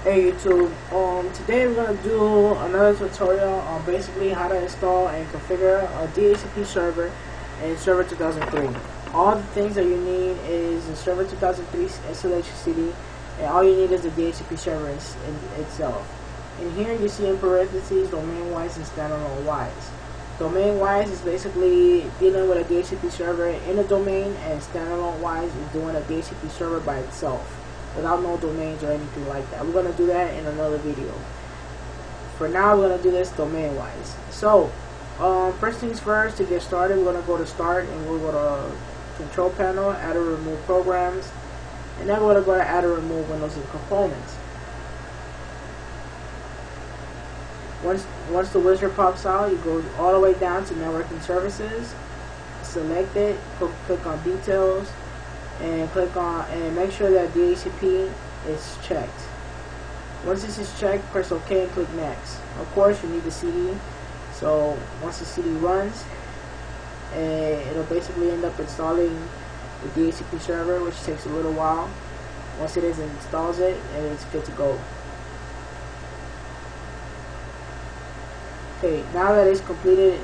Hey YouTube, today we're gonna do another tutorial on basically how to install and configure a DHCP server in Server 2003. All the things that you need is the Server 2003 installation CD, and all you need is the DHCP server in itself. In here you see in parentheses domain-wise and standalone-wise. Domain-wise is basically dealing with a DHCP server in a domain, and standalone-wise is doing a DHCP server by itself, without no domains or anything like that. We're going to do that in another video. For now, we're going to do this domain wise. So first things first, to get started, we're going to go to start, and we'll go to control panel, add or remove programs, and then we're going to go to add or remove windows and components. Once the wizard pops out, you go all the way down to networking services, select it, click on details, and click on and make sure that DHCP is checked. Once this is checked, press OK and click next. Of course, you need the CD. So once the CD runs, it'll basically end up installing the DHCP server, which takes a little while. Once it installs it, and it's good to go. Okay, now that it's completed,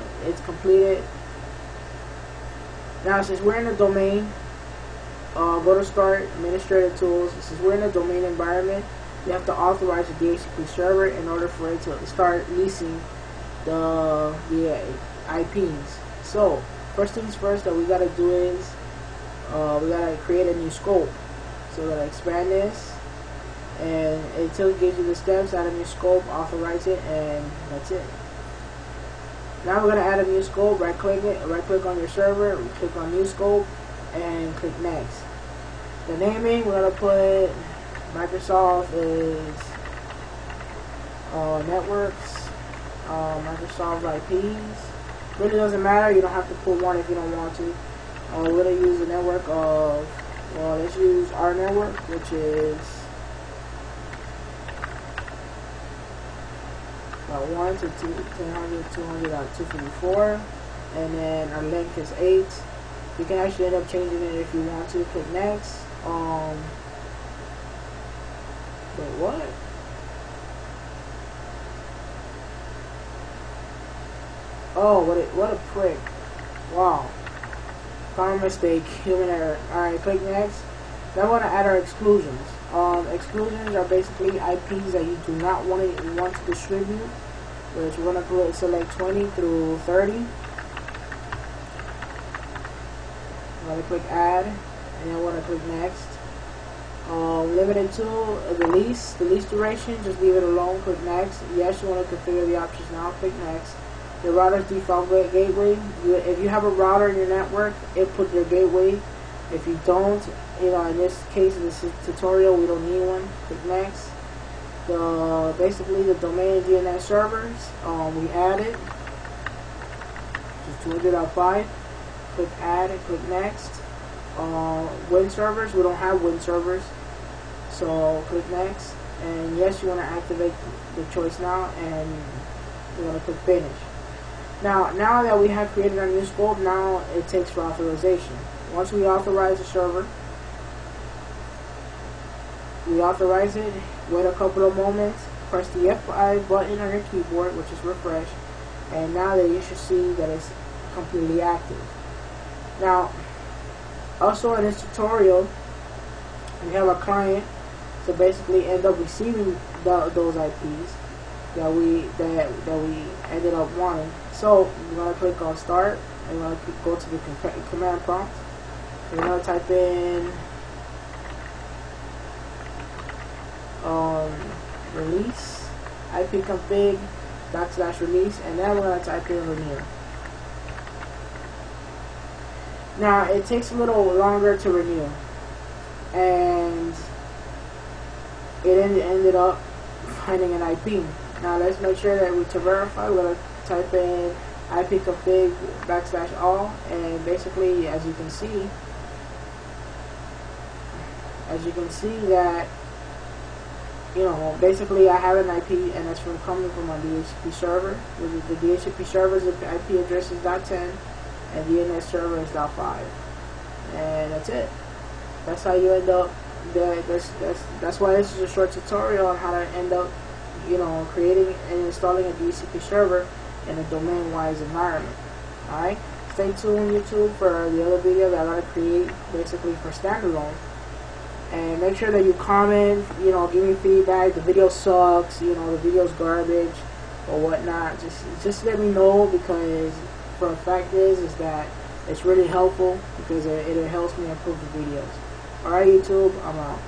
Now since we're in the domain, go to start, administrative tools. Since we're in a domain environment, you have to authorize the DHCP server in order for it to start leasing the IPs. So first things first that we gotta do is we gotta create a new scope. So we're gonna expand this, and until it gives you the steps, add a new scope, authorize it, and that's it. Now we're gonna add a new scope. Right click on your server, click on new scope, and click next. The naming, we're gonna put Microsoft is networks, Microsoft IPs. Really doesn't matter. You don't have to put one if you don't want to. We're gonna use the network of, well, let's use our network, which is 1 to 200.254, and then our length is 8. You can actually end up changing it if you want to. Click next. Wait, what? Oh, what a prick. Wow. Common mistake, human error. Alright, click next. Then I want to add our exclusions. Exclusions are basically IPs that you do not want to distribute, which we're going to select 20 through 30. I'm going to click add, and I want to click next. Limited to the lease duration, just leave it alone, click next. Yes, you want to configure the options now, click next. The router's default gateway, if you have a router in your network, input your gateway. If you don't, in this case, in this tutorial, we don't need one, click next. Basically the domain DNS servers, we added, just 200.5. Click add and click next. Win servers, we don't have win servers, so click next. And yes, you want to activate the choice now, and we're going to click finish. Now that we have created our new scope, now it takes for authorization. Once we authorize the server, we authorize it, wait a couple of moments, press the F5 button on your keyboard, which is refresh, and now that you should see that it's completely active. Now, also in this tutorial, we have a client to basically end up receiving those IPs that we ended up wanting. So we're gonna click on start, and we're gonna go to the command prompt. We're gonna type in release ipconfig /release, and then we're gonna type in renew. Now it takes a little longer to renew, and it ended up finding an IP. Now let's make sure that to verify, we're gonna type in ipconfig /all, and basically, as you can see that, basically I have an IP, and that's coming from my DHCP server. The DHCP server's IP address is .10, and DNS server is .5, and that's it. That's how you end up that's why this is a short tutorial on how to end up, creating and installing a DHCP server in a domain-wise environment. Alright, stay tuned YouTube for the other video that I'm going to create basically for standalone. And make sure that you comment, give me feedback. The video sucks, the video's garbage or whatnot. Just let me know, because for a fact is that it's really helpful, because it helps me improve the videos. Alright YouTube, I'm out.